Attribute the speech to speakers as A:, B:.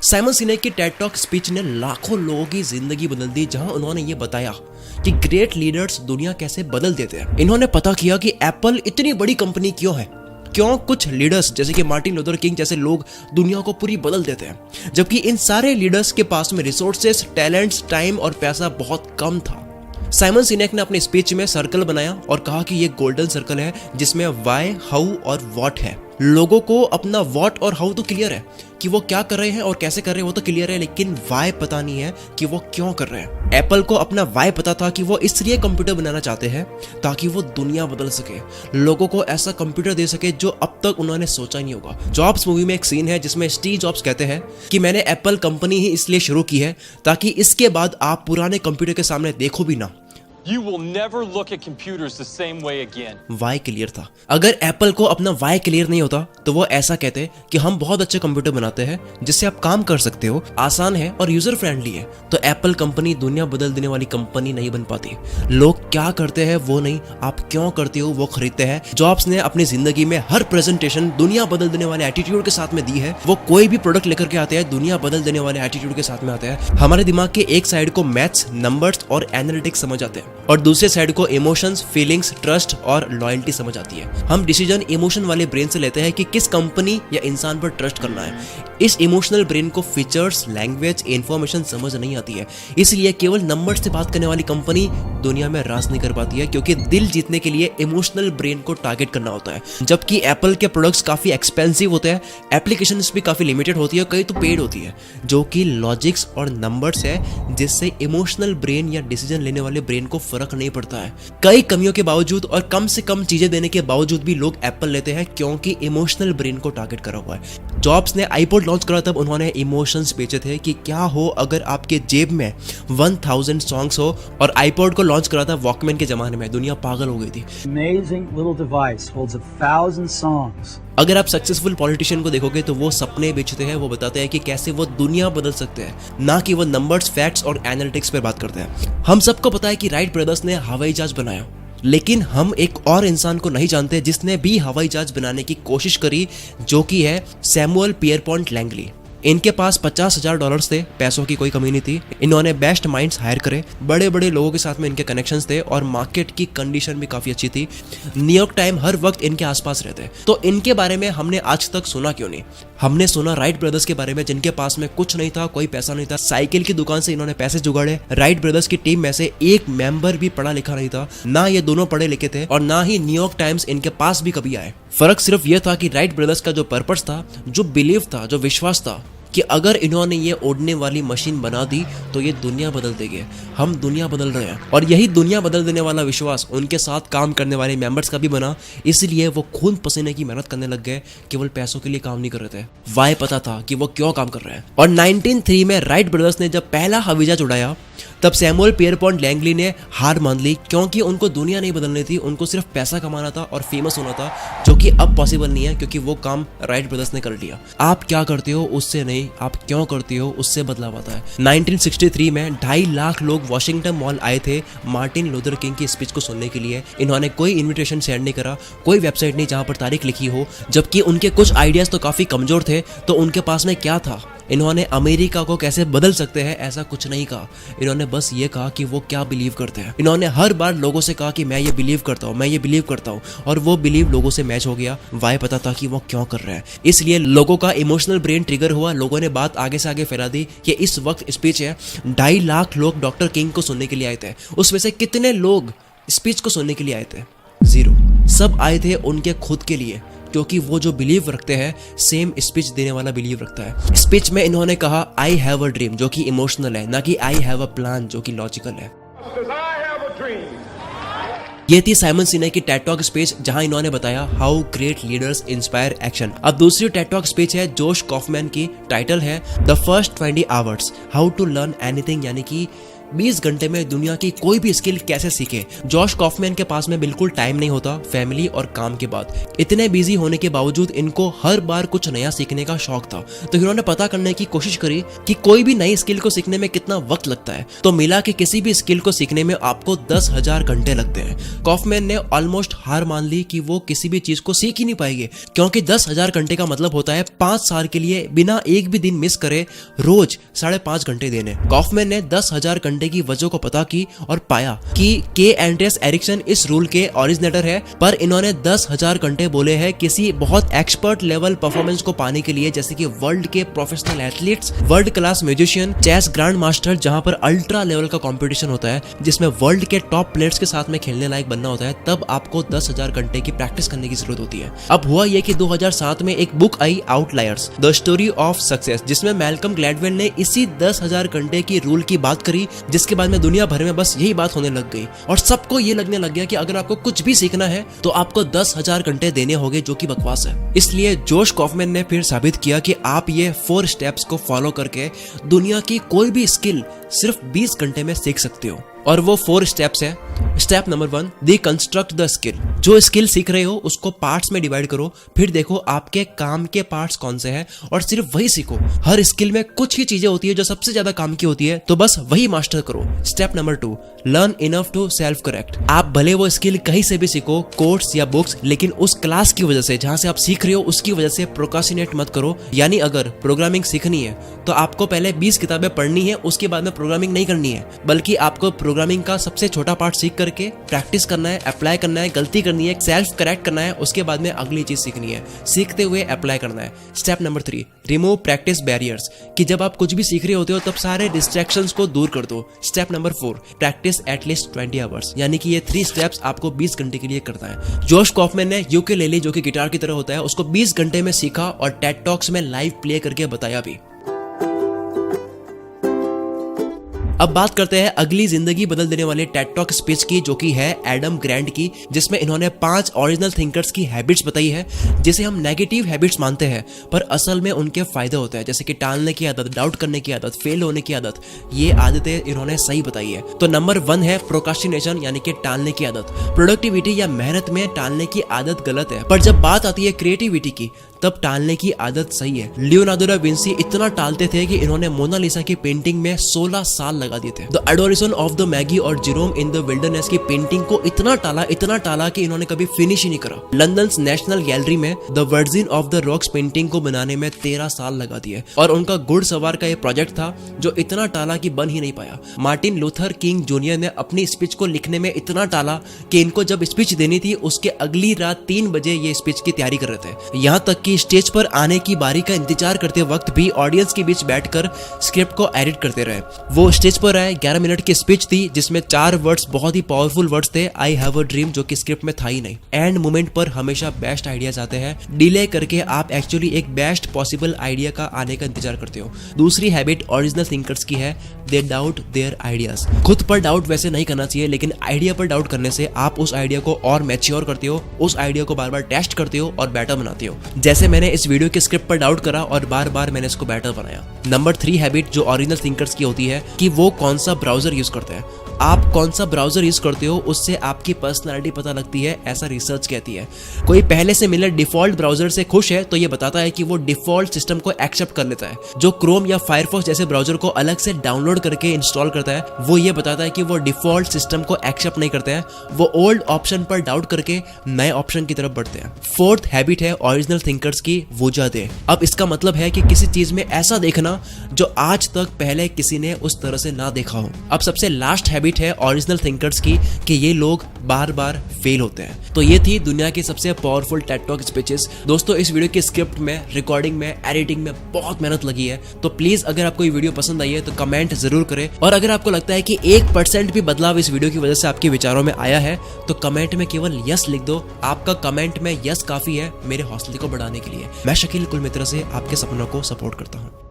A: Simon सिनेक की Ted talk speech ने लाखों लोगों की जिंदगी बदल दी, जहां उन्होंने ये बताया कि ग्रेट लीडर्स दुनिया कैसे बदल देते हैं। इन्होंने पता किया कि एप्पल इतनी बड़ी कंपनी क्यों है, क्यों कुछ लीडर्स जैसे कि मार्टिन लूथर किंग जैसे लोग दुनिया को पूरी बदल देते हैं, जबकि इन सारे लीडर्स के पास में रिसोर्सेस, टैलेंट्स, टाइम और पैसा बहुत कम था। साइमन सिनेक ने अपने स्पीच में सर्कल बनाया और कहा कि ये गोल्डन सर्कल है जिसमें वाई, हाउ और व्हाट है। लोगों को अपना व्हाट और हाउ तो क्लियर है कि वो क्या कर रहे हैं और कैसे कर रहे हैं, वो तो क्लियर है, लेकिन वाई पता नहीं है कि वो क्यों कर रहे हैं। एप्पल को अपना वाई पता था कि वो इसलिए कंप्यूटर बनाना चाहते हैं ताकि वो दुनिया बदल सके, लोगों को ऐसा कंप्यूटर दे सके जो अब तक उन्होंने सोचा नहीं होगा। जॉब्स मूवी में एक सीन है जिसमें स्टीव जॉब्स कहते हैं कि मैंने एप्पल कंपनी ही इसलिए शुरू की है ताकि इसके बाद आप पुराने कंप्यूटर के सामने देखो भी ना।
B: You will never look at computers the same way again.
A: वाई क्लियर था। अगर एप्पल को अपना वाई क्लियर नहीं होता तो वो ऐसा कहते कि हम बहुत अच्छे कंप्यूटर बनाते हैं जिससे आप काम कर सकते हो, आसान है और यूजर फ्रेंडली है, तो एप्पल कंपनी दुनिया बदल देने वाली कंपनी नहीं बन पाती। लोग क्या करते हैं वो नहीं, आप क्यों करते हो वो खरीदते हैं। जॉब्स ने अपनी जिंदगी में हर प्रेजेंटेशन दुनिया बदल देने वाले एटीट्यूड के साथ में दी है। वो कोई भी प्रोडक्ट लेकर के आते हैं दुनिया बदल देने वाले एटीट्यूड के साथ में आते हैं। हमारे दिमाग के एक साइड को मैथ्स, नंबर्स और एनालिटिक्स समझ आते हैं और दूसरे साइड को इमोशंस, फीलिंग्स, ट्रस्ट और लॉयल्टी समझ आती है। हम डिसीजन इमोशन वाले ब्रेन से लेते हैं कि किस कंपनी या इंसान पर ट्रस्ट करना है। इस इमोशनल ब्रेन को फीचर्स, लैंग्वेज, इंफॉर्मेशन समझ नहीं आती है, इसलिए केवल नंबर से बात करने वाली कंपनी दुनिया में राज नहीं कर पाती है, क्योंकि दिल जीतने के लिए इमोशनल ब्रेन को टारगेट करना होता है। जबकि एप्पल के प्रोडक्ट्स काफी एक्सपेंसिव होते हैं, एप्लीकेशंस भी काफी लिमिटेड होती है, कई तो पेड होती है, जो कि लॉजिक्स और नंबर्स है जिससे इमोशनल ब्रेन या डिसीजन लेने वाले ब्रेन को फर्क नहीं पड़ता है। कई कमियों के बावजूद और कम से कम चीजें देने के बावजूद भी लोग एप्पल लेते हैं क्योंकि इमोशनल ब्रेन को टारगेट करा हुआ है। जॉब्स ने आईपॉड लॉन्च करा तब उन्होंने इमोशंस बेचे थे कि क्या हो अगर आपके जेब में 1000 सॉन्ग्स हो, और आईपॉड को लॉन्च करा था वॉकमैन के जमाने में, दुनिया पागल हो गई थी।
C: Amazing little device holds 1000 songs.
A: अगर आप सक्सेसफुल पॉलिटिशियन को देखोगे तो वो सपने बेचते हैं, वो बताते हैं कि कैसे वो दुनिया बदल सकते हैं, ना कि वो नंबर्स, फैक्ट्स और एनालिटिक्स पर बात करते हैं। हम सबको पता है कि राइट ब्रदर्स ने हवाई जहाज बनाया, लेकिन हम एक और इंसान को नहीं जानते जिसने भी हवाई जहाज बनाने की कोशिश करी, जो कि है सैमुअल पियरपॉन्ट लैंगली। इनके पास $50,000 थे, पैसों की कोई कमी नहीं थी। इन्होंने बेस्ट माइंड्स हायर करे, बड़े बड़े लोगों के साथ में इनके कनेक्शंस थे और मार्केट की कंडीशन भी काफी अच्छी थी। न्यूयॉर्क टाइम हर वक्त इनके आसपास रहते, तो इनके बारे में हमने आज तक सुना क्यों नहीं? हमने सुना राइट ब्रदर्स के बारे में जिनके पास में कुछ नहीं था, कोई पैसा नहीं था, साइकिल की दुकान से इन्होंने पैसे जुगाड़े। राइट ब्रदर्स की टीम में से एक मेंबर भी पढ़ा लिखा नहीं था, ना ये दोनों पढ़े लिखे थे और ना ही न्यूयॉर्क टाइम्स इनके पास भी कभी आए। फर्क सिर्फ यह था कि राइट ब्रदर्स का जो पर्पस था, जो बिलीव था, जो विश्वास था कि अगर इन्होंने ये उड़ने वाली मशीन बना दी तो ये दुनिया बदल देगी। हम दुनिया बदल रहे हैं और यही दुनिया बदल देने वाला विश्वास उनके साथ काम करने वाले मेंबर्स का भी बना, इसलिए वो खून पसीने की मेहनत करने लग गए, केवल पैसों के लिए काम नहीं कर रहे थे। वाई पता था कि वो क्यों काम कर रहे हैं। और 1903 में राइट ब्रदर्स ने जब पहला हवाई जहाज उड़ाया तब सैमुअल पियरपॉन्ट लैंगली ने हार मान ली, क्योंकि उनको दुनिया नहीं बदलनी थी, उनको सिर्फ पैसा कमाना था और फेमस होना था, जो कि अब पॉसिबल नहीं है क्योंकि वो काम राइट ब्रदर्स ने कर लिया। आप क्या करते हो उससे नहीं, आप क्यों करते हो उससे बदलाव आता है। 1963 में 2.5 लाख लोग वॉशिंगटन मॉल आए थे मार्टिन लूथर किंग की स्पीच को सुनने के लिए। इन्होंने कोई इन्विटेशन सेंड नहीं करा, कोई वेबसाइट नहीं जहां पर तारीख लिखी हो, जबकि उनके कुछ आइडियाज तो काफी कमजोर थे। तो उनके पास में क्या था? इन्होंने अमेरिका को कैसे बदल सकते हैं ऐसा कुछ नहीं कहा, इन्होंने बस ये कहा कि वो क्या बिलीव करते हैं। इन्होंने हर बार लोगों से कहा कि मैं ये बिलीव करता हूँ, मैं ये बिलीव करता हूँ, और वो बिलीव लोगों से मैच हो गया। वाई पता था कि वो क्यों कर रहे हैं, इसलिए लोगों का इमोशनल ब्रेन ट्रिगर हुआ। लोगों ने बात आगे से आगे फैला दी कि इस वक्त स्पीच है, 2.5 लाख लोग डॉक्टर किंग को सुनने के लिए आए थे। उसमें से कितने लोग स्पीच को सुनने के लिए आए थे? 0। सब आए थे उनके खुद के लिए, क्योंकि वो जो बिलीव रखते हैं सेम स्पीच देने वाला बिलीव रखता है। स्पीच में इन्होंने कहा आई हैव अ ड्रीम, जो कि इमोशनल है, ना कि आई हैव अ प्लान, जो कि लॉजिकल है। ये थी साइमन सिनेक की टेड टॉक स्पीच, जहां इन्होंने बताया how great leaders inspire action. अब दूसरी टेड टॉक स्पीच है जोश कॉफमैन की, टाइटल है the first 20 hours how to learn anything, यानी कि 20 घंटे में दुनिया की कोई भी स्किल कैसे सीखे। जॉश कॉफमैन के पास में बिल्कुल टाइम नहीं होता फैमिली और काम के बाद। इतने बिजी होने के बावजूद इनको हर बार कुछ नया सीखने का शौक था, तो इन्होंने पता करने की कोशिश करी कि कोई भी नई स्किल को सीखने में कितना वक्त लगता है। तो मिला कि किसी भी स्किल को सीखने में आपको 10,000 घंटे लगते हैं। कॉफमैन ने ऑलमोस्ट हार मान ली कि वो किसी भी चीज को सीख ही नहीं पाएंगे, क्योंकि 10,000 घंटे का मतलब होता है 5 साल के लिए बिना एक भी दिन मिस करे रोज 5.5 घंटे देने। कॉफमैन ने 10,000 घंटे की वजह को पता की और पाया कि के एंड्रेस एरिक्सन इस रूल के ओरिजिनेटर है, पर इन्होंने 10,000 घंटे बोले हैं किसी बहुत एक्सपर्ट लेवल परफॉर्मेंस को पाने के लिए, जैसे कि वर्ल्ड के professional athletes, world class musician, chess grand master, जहां पर अल्ट्रा लेवल का कंपटीशन होता है जिसमें वर्ल्ड के टॉप प्लेयर्स के साथ में खेलने लायक बनना होता है, तब आपको 10,000 घंटे की प्रैक्टिस करने की जरूरत होती है। अब हुआ यह कि 2007 में एक book I outliers the story of success, जिसमें मैल्कम ग्लैडवेल ने इसी 10,000 घंटे की रूल की बात करी, जिसके बाद में दुनिया भर में बस यही बात होने लग गई और सबको ये लगने लग गया कि अगर आपको कुछ भी सीखना है तो आपको 10,000 घंटे देने होंगे, जो कि बकवास है। इसलिए जोश कॉफमैन ने फिर साबित किया कि आप ये 4 स्टेप्स को फॉलो करके दुनिया की कोई भी स्किल सिर्फ 20 घंटे में सीख सकते हो। और वो 4 स्टेप्स है। Step number 1, deconstruct the skill. जो स्किल सीख रहे हो उसको पार्ट्स में डिवाइड करो, फिर देखो आपके काम के पार्ट्स कौन से हैं और सिर्फ वही सीखो। हर स्किल में कुछ ही चीजें होती है जो सबसे ज्यादा काम की होती है, तो बस वही मास्टर करो। Step number 2, learn enough to self correct. आप भले वो स्किल कहीं से भी सीखो, कोर्स या बुक्स, लेकिन उस क्लास की वजह से जहां से आप सीख रहे हो उसकी वजह से प्रोक्रास्टिनेट मत करो। यानी अगर प्रोग्रामिंग सीखनी है तो आपको पहले 20 किताबें पढ़नी है, उसके बाद में प्रोग्रामिंग नहीं करनी है, बल्कि आपको प्रोग्रामिंग का सबसे छोटा पार्ट सीख करके प्रैक्टिस करना है, अप्लाई करना है, गलती करनी है, सेल्फ करेक्ट करना है, उसके बाद में अगली चीज सीखनी है, सीखते हुए अप्लाई करना है। Step number 3, remove practice barriers, कि जब आप कुछ भी सीख रहे होते हो तब सारे डिस्ट्रैक्शंस को दूर कर दो। Step number 4, practice at least 20 hours, यानी कि ये 3 स्टेप्स आपको 20 घंटे के लिए करना है। जोश कॉफमैन ने यूकेलेली, जो कि गिटार की तरह होता है, उसको 20 घंटे में सीखा और टेड टॉक्स में लाइव प्ले करके बताया भी। अब बात करते हैं अगली जिंदगी बदल देने वाले टेड टॉक स्पीच की, जो कि है एडम ग्रैंट की, जिसमें इन्होंने 5 ओरिजिनल थिंकर्स की हैबिट्स बताई है, जिसे हम नेगेटिव हैबिट्स मानते हैं पर असल में उनके फायदे होते हैं, जैसे कि टालने की आदत, डाउट करने की आदत, फेल होने की आदत। ये आदतें इन्होंने सही बताई है। तो नंबर 1 है प्रोक्रास्टिनेशन, यानी कि टालने की आदत। प्रोडक्टिविटी या मेहनत में टालने की आदत गलत है, पर जब बात आती है क्रिएटिविटी की तब टालने की आदत सही है। लियोनार्डो दा विंसी इतना टालते थे कि इन्होंने मोनालिसा की पेंटिंग में 16 साल लगा दिए थे। The adoration of the Maggi और जेरोम इन द विल्डरनेस की पेंटिंग को इतना टाला कि इन्होंने कभी फिनिश ही नहीं करा। लंदन नेशनल गैलरी में the virgin of the rocks painting को बनाने में 13 साल लगा दिए। और उनका घुड़सवार का ये प्रोजेक्ट था जो इतना टाला कि बन ही नहीं पाया। मार्टिन लूथर किंग जूनियर ने अपनी स्पीच को लिखने में इतना टाला कि इनको जब स्पीच देनी थी उसके अगली रात 3 बजे ये स्पीच की तैयारी कर रहे थे। यहाँ तक कि स्टेज पर आने की बारी का इंतजार करते वक्त भी ऑडियंस के बीच बैठकर स्क्रिप्ट को एडिट करते रहे। वो स्टेज पर आए, 11 मिनट की स्पीच थी जिसमें 4 वर्ड्स बहुत ही पावरफुल वर्ड्स थे, आई हैव अ ड्रीम, जो कि स्क्रिप्ट में था ही नहीं। एंड मोमेंट पर हमेशा बेस्ट आइडियाज आते हैं। डिले करके आप एक्चुअली एक बेस्ट पॉसिबल आइडिया का आने का इंतजार करते हो। दूसरी हैबिट ओरिजिनल थिंकर्स की है, दे डाउट देयर आइडियाज। खुद पर डाउट वैसे नहीं करना चाहिए, लेकिन आइडिया पर डाउट करने से आप उस आइडिया को और मैच्योर करते हो, उस आइडिया को बार बार टेस्ट करते हो और बेटर बनाते हो। जैसे मैंने इस वीडियो के स्क्रिप्ट पर डाउट करा और बार बार मैंने इसको बेटर बनाया। नंबर 3 हैबिट जो ओरिजिनल थिंकर्स की होती है कि वो कौन सा ब्राउजर यूज करते हैं। आप कौन सा ब्राउजर यूज करते हो उससे आपकी पर्सनालिटी पता लगती है, ऐसा रिसर्च कहती है। कोई पहले से मिले डिफॉल्ट ब्राउजर से खुश है तो ये बताता है कि वो डिफॉल्ट सिस्टम को एक्सेप्ट कर लेता है। जो क्रोम या फायरफॉक्स जैसे ब्राउजर को अलग से डाउनलोड करके इंस्टॉल करता है, वो ये बताता है कि वो डिफॉल्ट सिस्टम को एक्सेप्ट नहीं करते हैं, वो ओल्ड ऑप्शन पर डाउट करके नए ऑप्शन की तरफ बढ़ते हैं। 4th हैबिट है ओरिजिनल थिंकर्स की, वजह दे। अब इसका मतलब है कि किसी चीज में ऐसा देखना जो आज तक पहले किसी ने उस तरह से ना देखा हो। अब सबसे लास्ट हैबिट है ओरिजिनल थिंकर्स की कि ये लोग बार बार फेल होते हैं। तो ये थी दुनिया की सबसे पावरफुल टेड टॉक स्पीचेस। दोस्तों, इस वीडियो के स्क्रिप्ट में, रिकॉर्डिंग में, एडिटिंग में बहुत मेहनत लगी है। तो प्लीज अगर आपको ये वीडियो पसंद आई है तो कमेंट जरूर करें, और अगर आपको लगता है कि 1% भी बदलाव इस वीडियो की वजह से आपके विचारों में आया है तो कमेंट में केवल यस लिख दो। आपका कमेंट में यस काफी है मेरे हौसले को बढ़ाने के लिए। मैं शकील कुलमित्र से आपके सपनों को सपोर्ट करता हूँ।